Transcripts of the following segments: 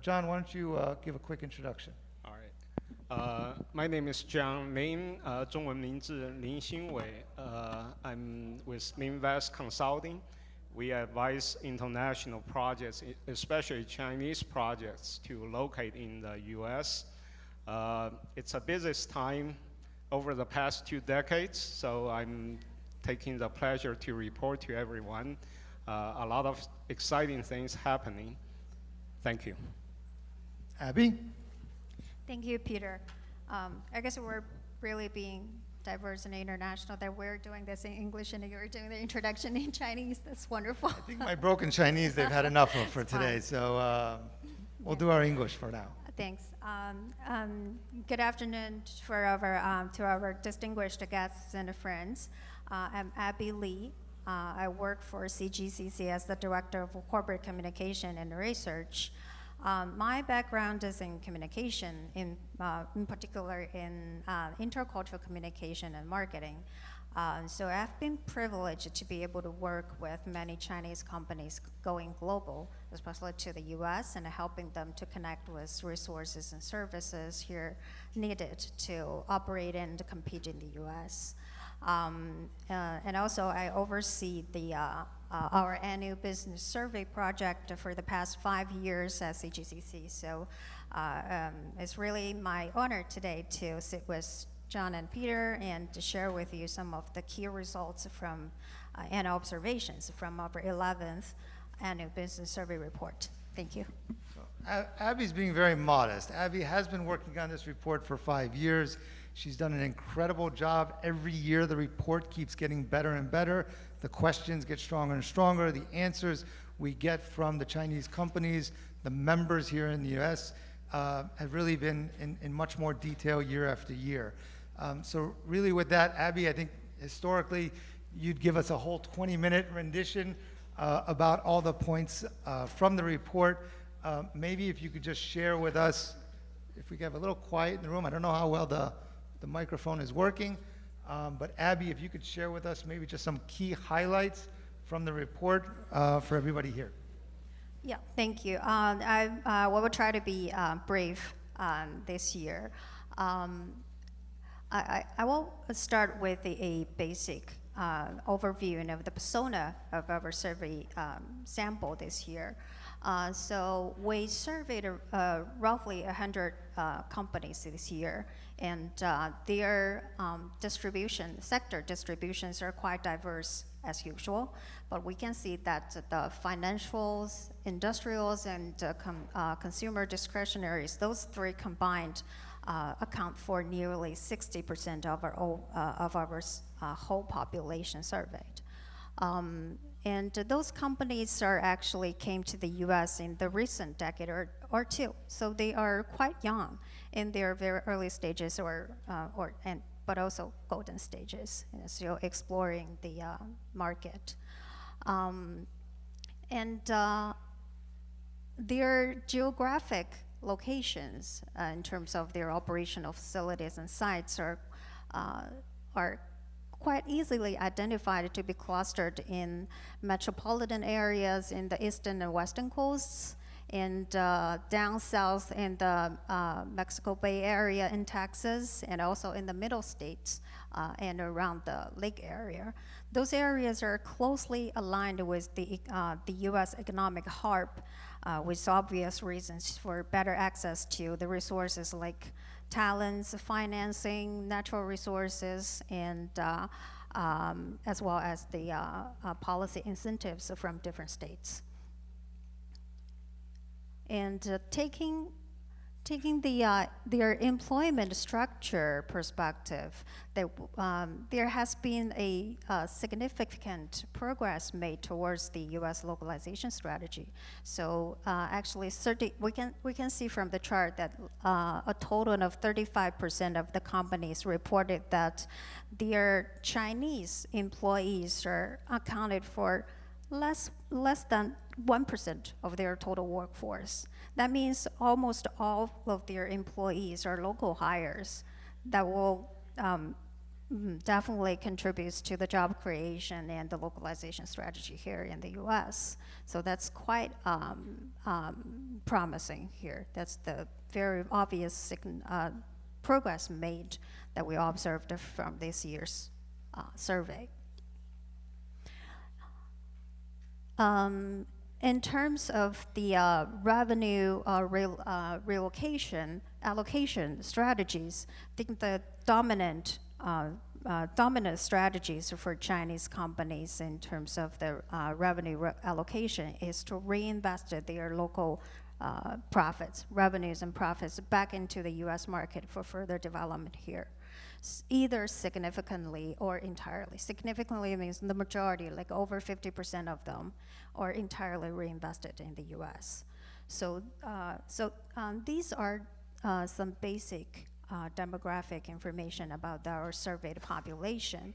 John, why don't you give a quick introduction? All right. My name is John Lin, 中文名字林新伟. I'm with Minvest Consulting. We advise international projects, especially Chinese projects, to locate in the US. It's a busiest time over the past 2 decades, so I'm taking the pleasure to report to everyone a lot of exciting things happening. Thank you. Abby? Thank you, Peter. I guess we're really being diverse and international, that we're doing this in English and you're doing the introduction in Chinese. That's wonderful. I think my broken Chinese they've had enough of for today, so we'll do our English for now. Thanks. Good afternoon to our distinguished guests and friends. I'm Abby Lee. I work for CGCC as the Director of Corporate Communication and Research. My background is in communication, in particular in intercultural communication and marketing. So I've been privileged to be able to work with many Chinese companies going global, especially to the US, and helping them to connect with resources and services here needed to operate and compete in the US. And also I oversee our annual business survey project for the past 5 years at CGCC. So it's really my honor today to sit with John and Peter and to share with you some of the key results from and observations from our 11th annual business survey report. Thank you. So, Abby's being very modest. Abby has been working on this report for 5 years. She's done an incredible job. Every year the report keeps getting better and better. The questions get stronger and stronger. The answers we get from the Chinese companies, the members here in the US, have really been in much more detail year after year. So really with that, Abby, I think historically you'd give us a whole 20-minute rendition about all the points from the report. Maybe if you could just share with us, if we could have a little quiet in the room. I don't know how well the microphone is working, but Abby, if you could share with us maybe just some key highlights from the report for everybody here. Yeah, thank you. I will try to be brief this year. I will start with a basic overview of the persona of our survey sample this year. So we surveyed roughly 100 companies this year, and their sector distributions are quite diverse as usual, but we can see that the financials, industrials, and consumer discretionaries, those three combined account for nearly 60% of our whole population surveyed. And those companies actually came to the US in the recent decade or two, so they are quite young in their very early stages but also golden stages, still exploring the market. And their geographic locations in terms of their operational facilities and sites are quite easily identified to be clustered in metropolitan areas in the eastern and western coasts, and down south in the Mexico Bay Area in Texas, and also in the middle states and around the lake area. Those areas are closely aligned with the US economic hub, with obvious reasons for better access to the resources like talents, financing, natural resources, and as well as the policy incentives from different states. And taking their employment structure perspective, there has been a significant progress made towards the U.S. localization strategy. So actually, we can see from the chart that a total of 35% of the companies reported that their Chinese employees are accounted for less than 1% of their total workforce. That means almost all of their employees are local hires that will definitely contributes to the job creation and the localization strategy here in the U.S. So that's quite promising here. That's the very obvious progress made that we observed from this year's survey. In terms of the revenue relocation allocation strategies, I think the dominant strategies for Chinese companies in terms of the revenue allocation is to reinvest their local revenues and profits back into the U.S. market for further development here, either significantly or entirely. Significantly means the majority, like over 50% of them, are entirely reinvested in the U.S. So these are some basic demographic information about our surveyed population.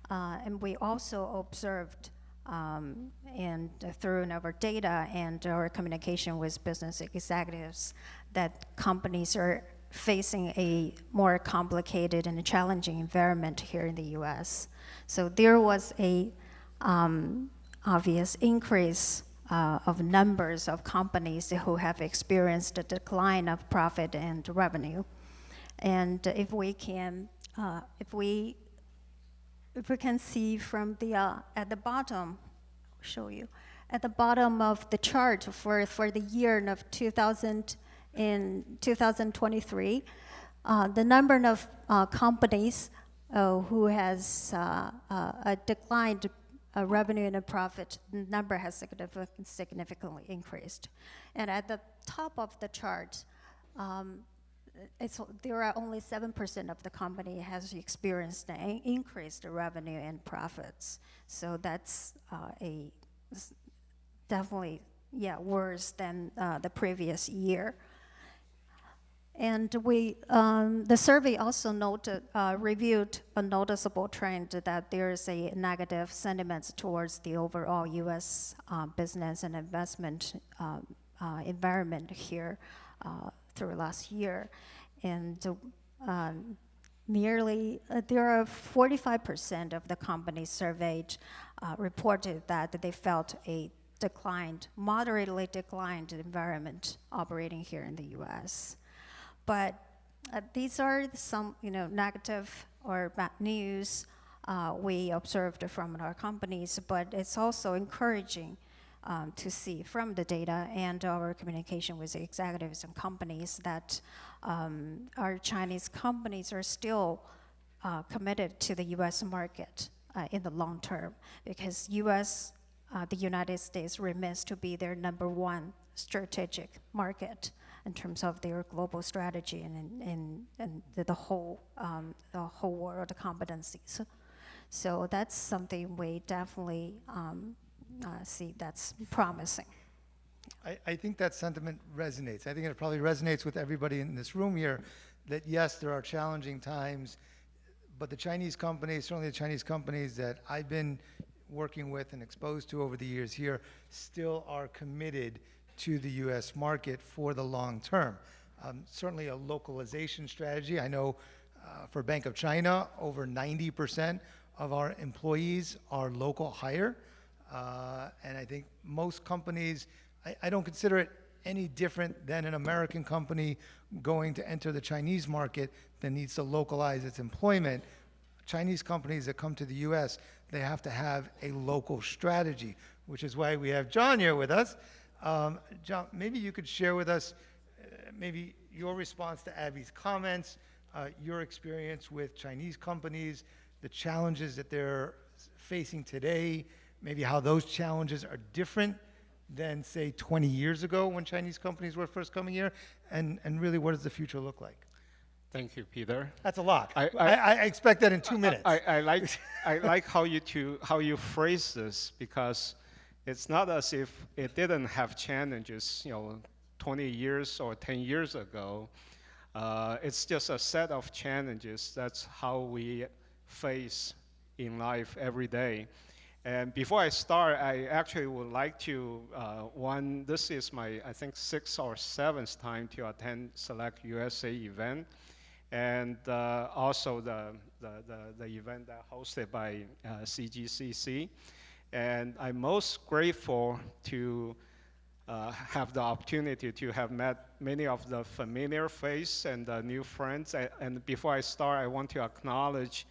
And we also observed and through our data and our communication with business executives that companies are facing a more complicated and challenging environment here in the U.S. So there was a obvious increase of numbers of companies who have experienced a decline of profit and revenue. And if we can see from the at the bottom, I'll show you at the bottom of the chart for the year of 2023, the number of companies who has a declined revenue and a profit number has significantly increased. And at the top of the chart, there are only 7% of the company has experienced an increased revenue and profits. So that's definitely worse than the previous year. And the survey also reviewed a noticeable trend that there is a negative sentiment towards the overall U.S. Business and investment environment here through last year. And there are 45% of the companies surveyed reported that they felt a moderately declined environment operating here in the U.S. But these are some, negative or bad news we observed from our companies, but it's also encouraging to see from the data and our communication with the executives and companies that our Chinese companies are still committed to the U.S. market in the long term, because the United States remains to be their number one strategic market in terms of their global strategy and the whole world competencies. So that's something we definitely see that's promising. I think that sentiment resonates. I think it probably resonates with everybody in this room here, that yes, there are challenging times, but the Chinese companies, certainly the Chinese companies that I've been working with and exposed to over the years here, still are committed to the U.S. market for the long term. Certainly a localization strategy. I know for Bank of China, over 90% of our employees are local hire. And I think most companies, I don't consider it any different than an American company going to enter the Chinese market that needs to localize its employment. Chinese companies that come to the U.S., they have to have a local strategy, which is why we have John here with us. John, maybe you could share with us maybe your response to Abby's comments, your experience with Chinese companies, the challenges that they're facing today, maybe how those challenges are different than, say, 20 years ago when Chinese companies were first coming here, and really what does the future look like? Thank you, Peter. That's a lot. I expect that in 2 minutes. I like how you phrase this, because it's not as if it didn't have challenges, 20 years or 10 years ago. It's just a set of challenges. That's how we face in life every day. And before I start, I actually would like to, this is my, I think, 6th or 7th time to attend Select USA event. and also the event that hosted by CGCC. And I'm most grateful to have the opportunity to have met many of the familiar faces and new friends. And before I start, I want to acknowledge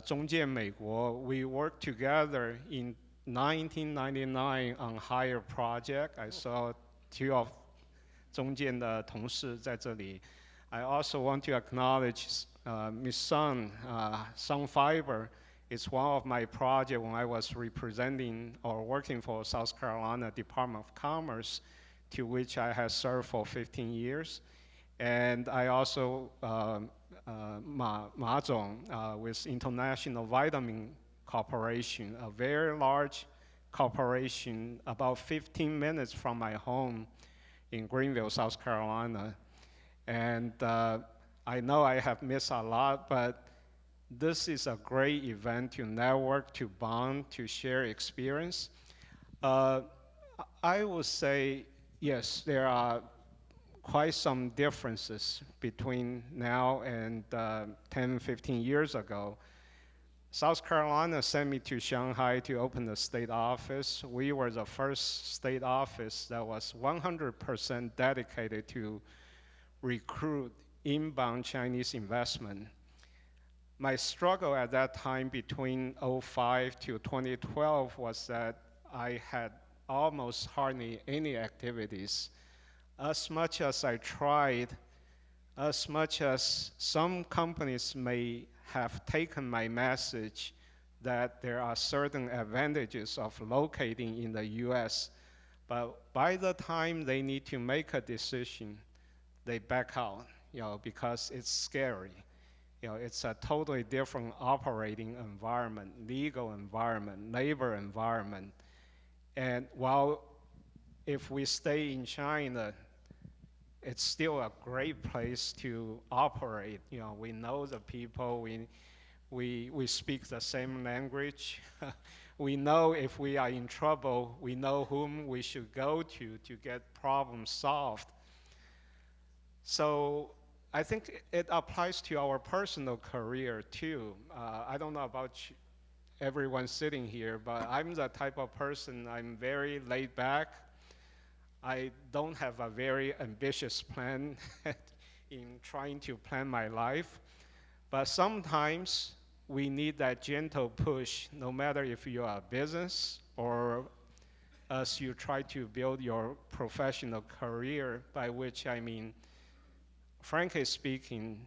中建美国. We worked together in 1999 on higher project. I saw two of 中建的同事在这里. I also want to acknowledge Ms. Sun, Sun Fiber. It's one of my projects when I was representing or working for South Carolina Department of Commerce, to which I have served for 15 years. And I also, Ma Zhong, with International Vitamin Corporation, a very large corporation, about 15 minutes from my home in Greenville, South Carolina. And I know I have missed a lot, but this is a great event to network, to bond, to share experience. I would say, yes, there are quite some differences between now and 10, 15 years ago. South Carolina sent me to Shanghai to open the state office. We were the first state office that was 100% dedicated to recruit inbound Chinese investment. My struggle at that time between 2005 to 2012 was that I had almost hardly any activities. As much as I tried, as much as some companies may have taken my message that there are certain advantages of locating in the US, but by the time they need to make a decision, they back out, because it's scary. It's a totally different operating environment, legal environment, labor environment. And while if we stay in China, it's still a great place to operate. We know the people, we speak the same language. We know if we are in trouble, we know whom we should go to get problems solved. So I think it applies to our personal career too. I don't know about everyone sitting here, but I'm the type of person, I'm very laid back. I don't have a very ambitious plan in trying to plan my life. But sometimes we need that gentle push, no matter if you're a business or as you try to build your professional career, by which I mean, frankly speaking,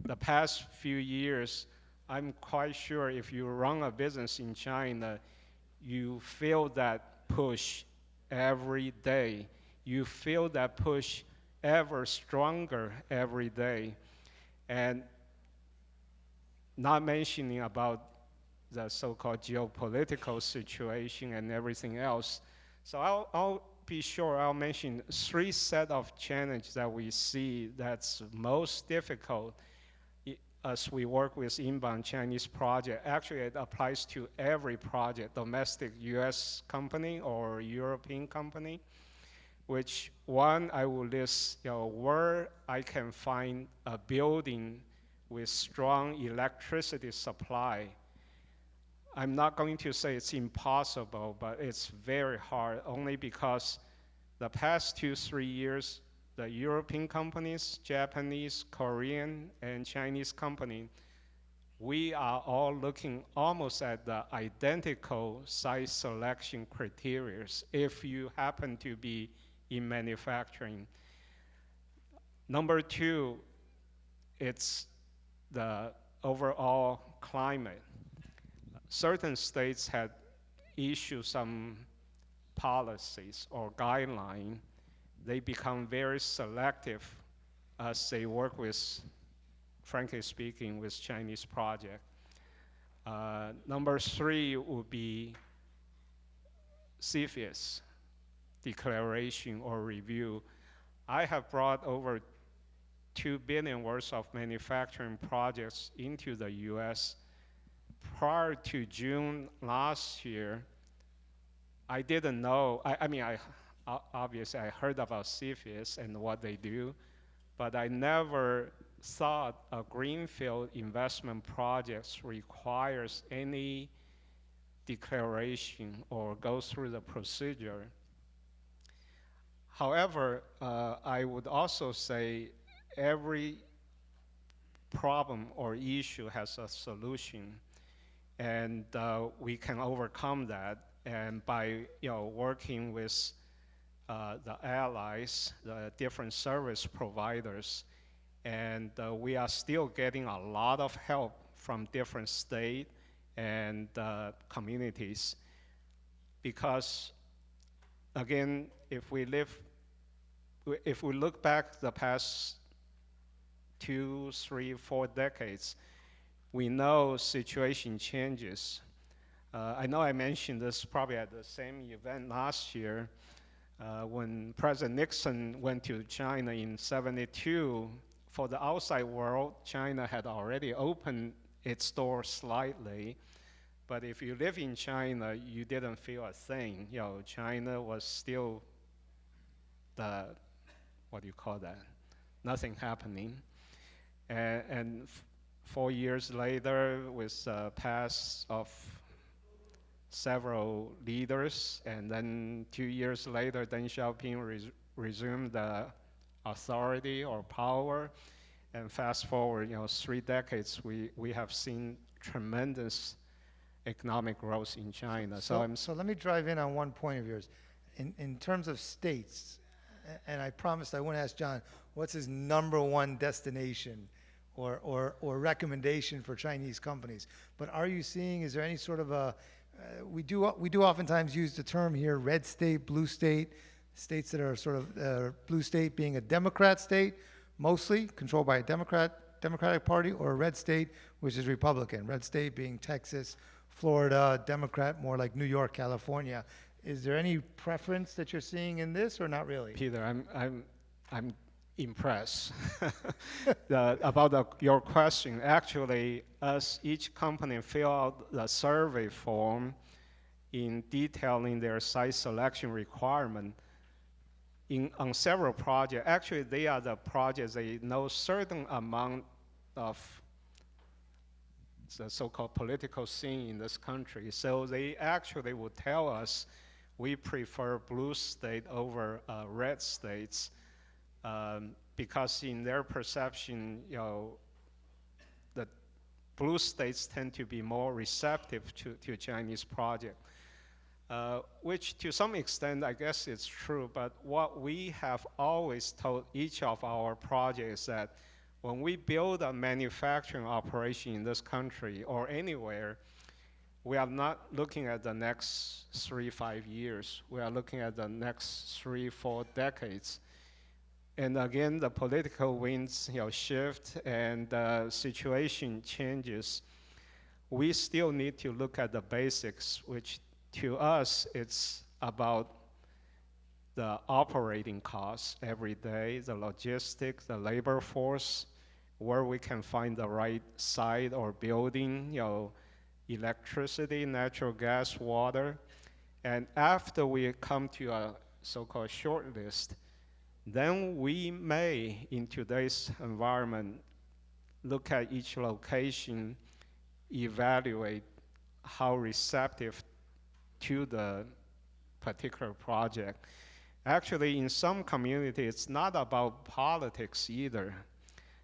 the past few years, I'm quite sure if you run a business in China, you feel that push every day. You feel that push ever stronger every day. And not mentioning about the so-called geopolitical situation and everything else. So I'll be sure I'll mention 3 sets of challenges that we see that's most difficult as we work with inbound Chinese project. Actually, it applies to every project, domestic US company or European company, which one I will list where I can find a building with strong electricity supply. I'm not going to say it's impossible, but it's very hard, only because the past 2-3 years, the European companies, Japanese, Korean, and Chinese company, we are all looking almost at the identical site selection criteria if you happen to be in manufacturing. Number 2, it's the overall climate. Certain states had issued some policies or guidelines. They become very selective as they work with, frankly speaking, with Chinese project. Number 3 would be CFIUS declaration or review. I have brought over $2 billion worth of manufacturing projects into the US. Prior to June last year, I didn't know, obviously I heard about CFIUS and what they do, but I never thought a greenfield investment project requires any declaration or go through the procedure. However, I would also say every problem or issue has a solution, and we can overcome that. And by working with the allies, the different service providers, and we are still getting a lot of help from different states and communities, because again, if we look back the past 2, 3, 4 decades, we know situation changes. I know I mentioned this probably at the same event last year when President Nixon went to China in '72. For the outside world, China had already opened its doors slightly. But if you live in China, you didn't feel a thing. China was still what do you call that? Nothing happening. And 4 years later, with the pass of several leaders, and then 2 years later, Deng Xiaoping resumed the authority or power. And fast forward, 3 decades, we have seen tremendous economic growth in China. So let me drive in on one point of yours. In terms of states, and I promised I wouldn't ask John, what's his #1 destination or recommendation for Chinese companies? But are you seeing, is there any sort of a, we do oftentimes use the term here, red state, blue state, states that are sort of, blue state being a Democrat state, mostly controlled by a Democratic Party, or a red state, which is Republican. Red state being Texas, Florida, Democrat, more like New York, California. Is there any preference that you're seeing in this, or not really? Peter, I'm impressed about your question. Actually, as each company fill out the survey form in detailing their site selection requirement, on several projects, actually they are the projects they know certain amount of the so-called political scene in this country. So they actually would tell us, we prefer blue state over red states, because in their perception, the blue states tend to be more receptive to Chinese project. Which to some extent, I guess it's true, but what we have always told each of our projects that when we build a manufacturing operation in this country or anywhere, we are not looking at the next 3, 5 years. We are looking at the next 3, 4 decades. And again, the political winds shift and the situation changes. We still need to look at the basics, which to us, it's about the operating costs every day, the logistics, the labor force, where we can find the right site or building, electricity, natural gas, water. And after we come to a so-called short list, then we may, in today's environment, look at each location, evaluate how receptive to the particular project. Actually, in some communities, it's not about politics either,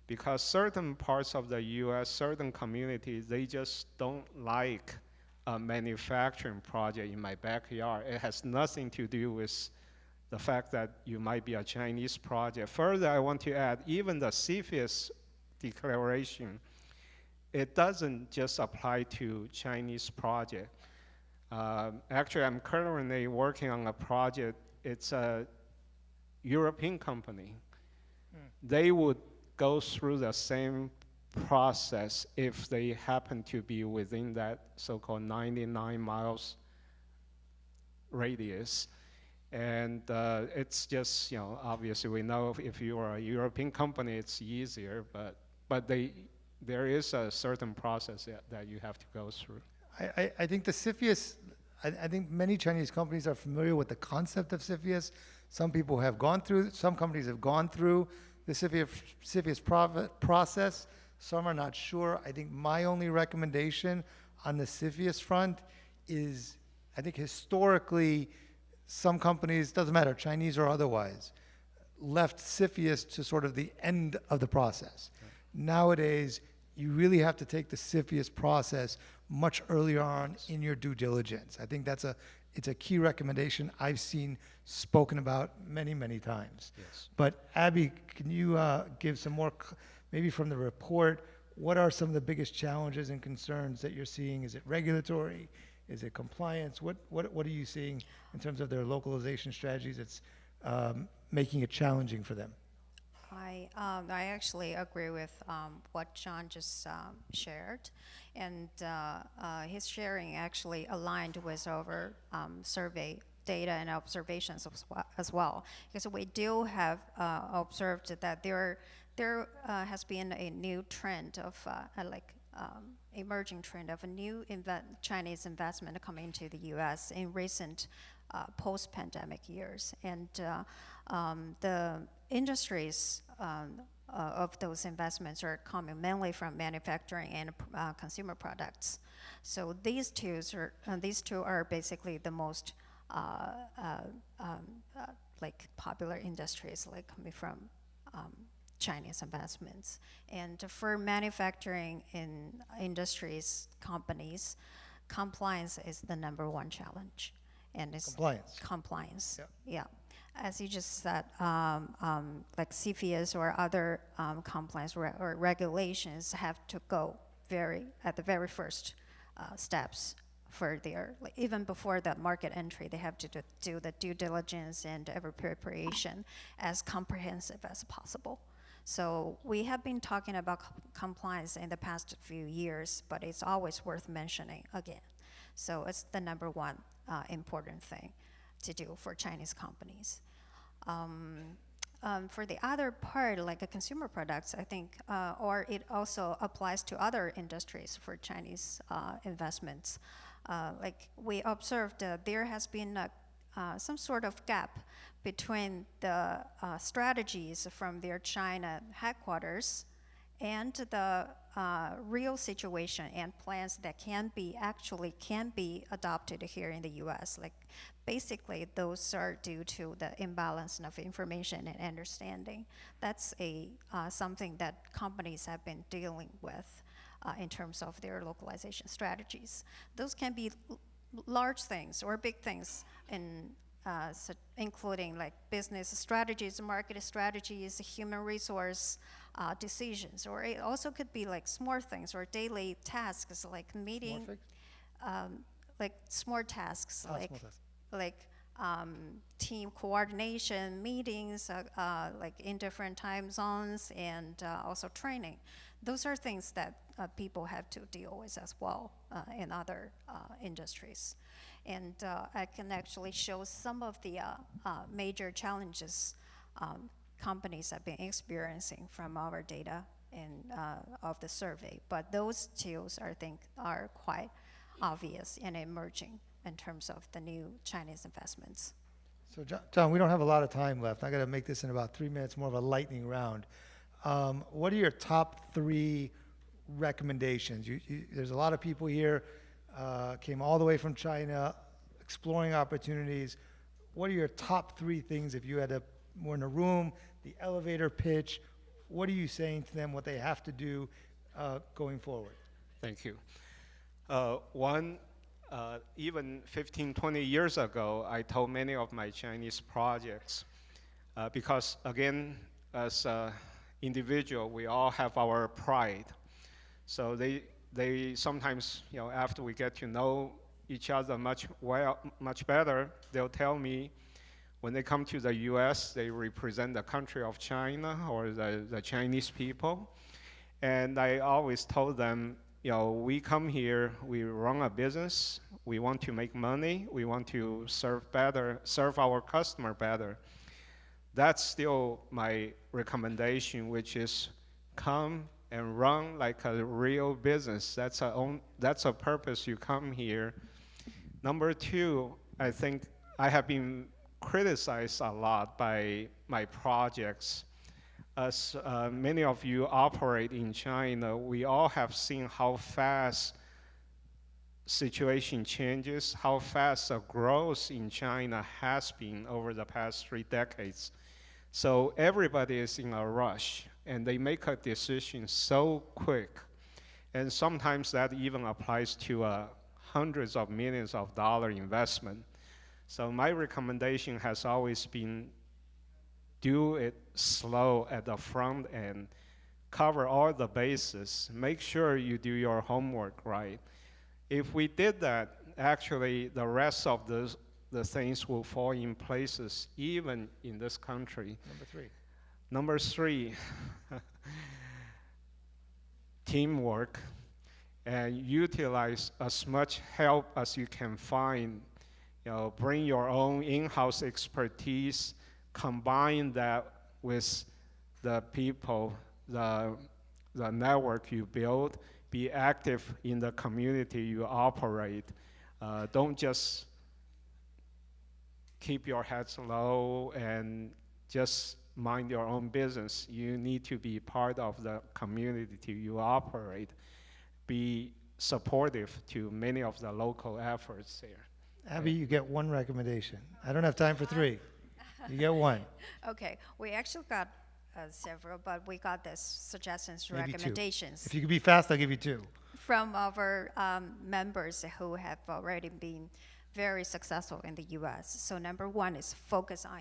because certain parts of the US, certain communities, they just don't like a manufacturing project in my backyard. It has nothing to do with the fact that you might be a Chinese project. Further, I want to add, even the CFIUS declaration, it doesn't just apply to Chinese project. Actually, I'm currently working on a project. It's a European company. They would go through the same process if they happen to be within that so-called 99 miles radius. And it's just, obviously we know if you are a European company, it's easier, but there is a certain process that you have to go through. I think the CFIUS, I think many Chinese companies are familiar with the concept of CFIUS. Some companies have gone through the CFIUS process. Some are not sure. I think my only recommendation on the CFIUS front is, I think historically, some companies, doesn't matter, Chinese or otherwise, left CFIUS to sort of the end of the process. Nowadays, you really have to take the CFIUS process much earlier on in your due diligence. I think it's a key recommendation I've seen spoken about many, many times. Yes. But Abby, can you give some more, maybe from the report, what are some of the biggest challenges and concerns that you're seeing? Is it regulatory? Is it compliance? What are you seeing in terms of their localization strategies that's making it challenging for them? I actually agree with what John just shared, and his sharing actually aligned with our survey data and observations as well, because we do have observed that there has been a new trend of emerging trend of a new Chinese investment coming to the U.S. in recent post-pandemic years, and the industries of those investments are coming mainly from manufacturing and consumer products. So these two are basically the most popular industries, like coming from Chinese investments. And for manufacturing industries companies, compliance is the #1 challenge. And it's compliance. Yeah. As you just said, like CFIUS or other compliance or regulations have to go at the very first steps for their, even before the market entry, they have to do the due diligence and every preparation as comprehensive as possible. So we have been talking about compliance in the past few years, but it's always worth mentioning again. So it's the #1 important thing to do for Chinese companies. For the other part, like consumer products, I think, or it also applies to other industries for Chinese investments. Like we observed, there has been some sort of gap between the strategies from their China headquarters and the real situation and plans that can be adopted here in the U.S. Like basically, those are due to the imbalance of information and understanding. That's something that companies have been dealing with in terms of their localization strategies. Those can be large things or big things, including like business strategies, market strategies, human resource decisions, or it also could be like small things or daily tasks like meeting, like small tasks, like team coordination meetings, like in different time zones, and also training. Those are things that people have to deal with as well in other industries. And I can actually show some of the major challenges companies have been experiencing from our data and of the survey. But those two, I think, are quite obvious and emerging in terms of the new Chinese investments. So John, we don't have a lot of time left. I got to make this in about 3 minutes, more of a lightning round. What are your top 3 recommendations? There's a lot of people here, came all the way from China, exploring opportunities. What are your top 3 things if you had were in a room, the elevator pitch? What are you saying to them, what they have to do going forward? Thank you. One, even 15, 20 years ago, I told many of my Chinese projects, because again, as individual, we all have our pride. So they sometimes, after we get to know each other much better, they'll tell me when they come to the US, they represent the country of China or the Chinese people. And I always told them, we come here, we run a business, we want to make money, we want to serve our customer better. That's still my recommendation, which is come and run like a real business. That's a purpose you come here. Number 2, I think I have been criticized a lot by my projects as many of you operate in China, we all have seen how fast situation changes, how fast the growth in China has been over the past 3 decades. So everybody is in a rush, and they make a decision so quick. And sometimes that even applies to hundreds of millions of dollar investment. So my recommendation has always been do it slow at the front end, cover all the bases, make sure you do your homework right. If we did that, actually the rest of the things will fall in places, even in this country. Number three, teamwork, and utilize as much help as you can find. Bring your own in-house expertise, combine that with the people, the network you build, be active in the community you operate. Don't just keep your heads low and just mind your own business. You need to be part of the community you operate. Be supportive to many of the local efforts there. Abby, you get one recommendation. I don't have time for 3. You get one. Okay, we actually got several, but we got this suggestions, Maybe 2. recommendations If you could be fast, I'll give you 2. from our members who have already been very successful in the U.S. So number 1 is focus on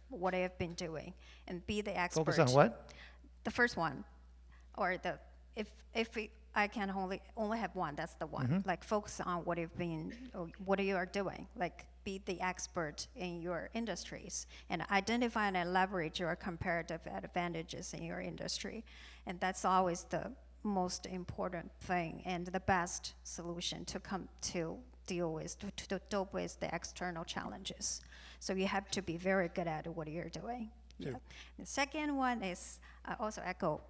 what I have been doing and be the expert. Focus on what? The first one, or I can only have one, that's the one. Like focus on what you are doing. Like be the expert in your industries and identify and leverage your comparative advantages in your industry. And that's always the most important thing and the best solution to deal with the external challenges. So you have to be very good at what you're doing. Yeah. The second one is, I also echo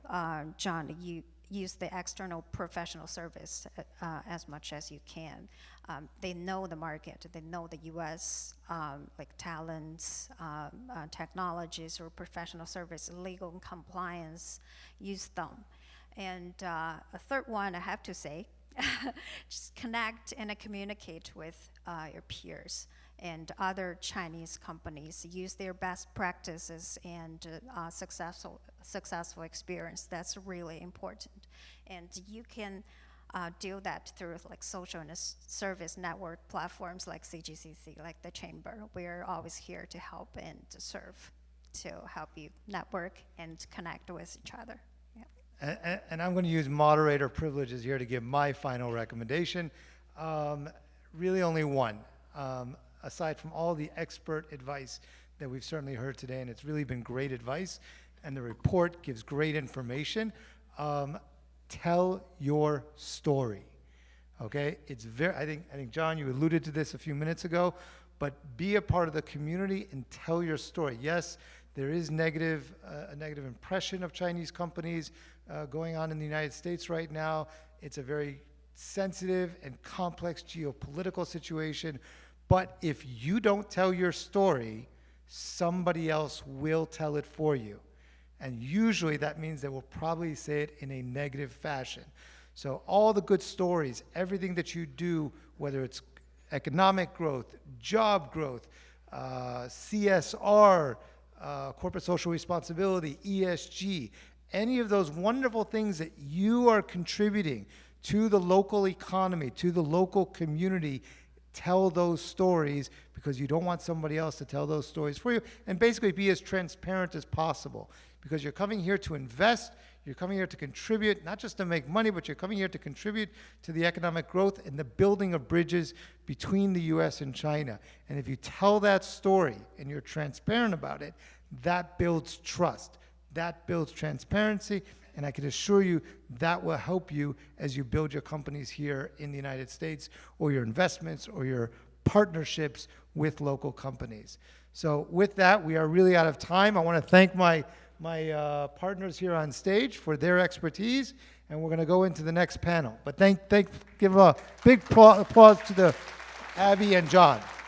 John, you use the external professional service as much as you can. They know the market, they know the US like talents, technologies or professional service, legal and compliance, use them. And a third one, I have to say, just connect and communicate with your peers and other Chinese companies. Use their best practices and successful experience. That's really important. And you can do that through like social and service network platforms like CGCC, like the Chamber. We're always here to help and to serve, to help you network and connect with each other. And I'm going to use moderator privileges here to give my final recommendation. Really only one, aside from all the expert advice that we've certainly heard today, and it's really been great advice, and the report gives great information. Tell your story, okay? It's I think John, you alluded to this a few minutes ago, but be a part of the community and tell your story. Yes, there is a negative impression of Chinese companies going on in the United States right now. It's a very sensitive and complex geopolitical situation. But if you don't tell your story, somebody else will tell it for you. And usually that means they will probably say it in a negative fashion. So all the good stories, everything that you do, whether it's economic growth, job growth, CSR, corporate social responsibility, ESG, any of those wonderful things that you are contributing to the local economy, to the local community, tell those stories, because you don't want somebody else to tell those stories for you, and basically be as transparent as possible, because you're coming here to invest, you're coming here to contribute, not just to make money, but you're coming here to contribute to the economic growth and the building of bridges between the US and China. And if you tell that story and you're transparent about it, that builds trust, that builds transparency, and I can assure you that will help you as you build your companies here in the United States, or your investments, or your partnerships with local companies. So with that, we are really out of time. I want to thank my partners here on stage for their expertise, and we're going to go into the next panel. But give a big applause to Abby and John.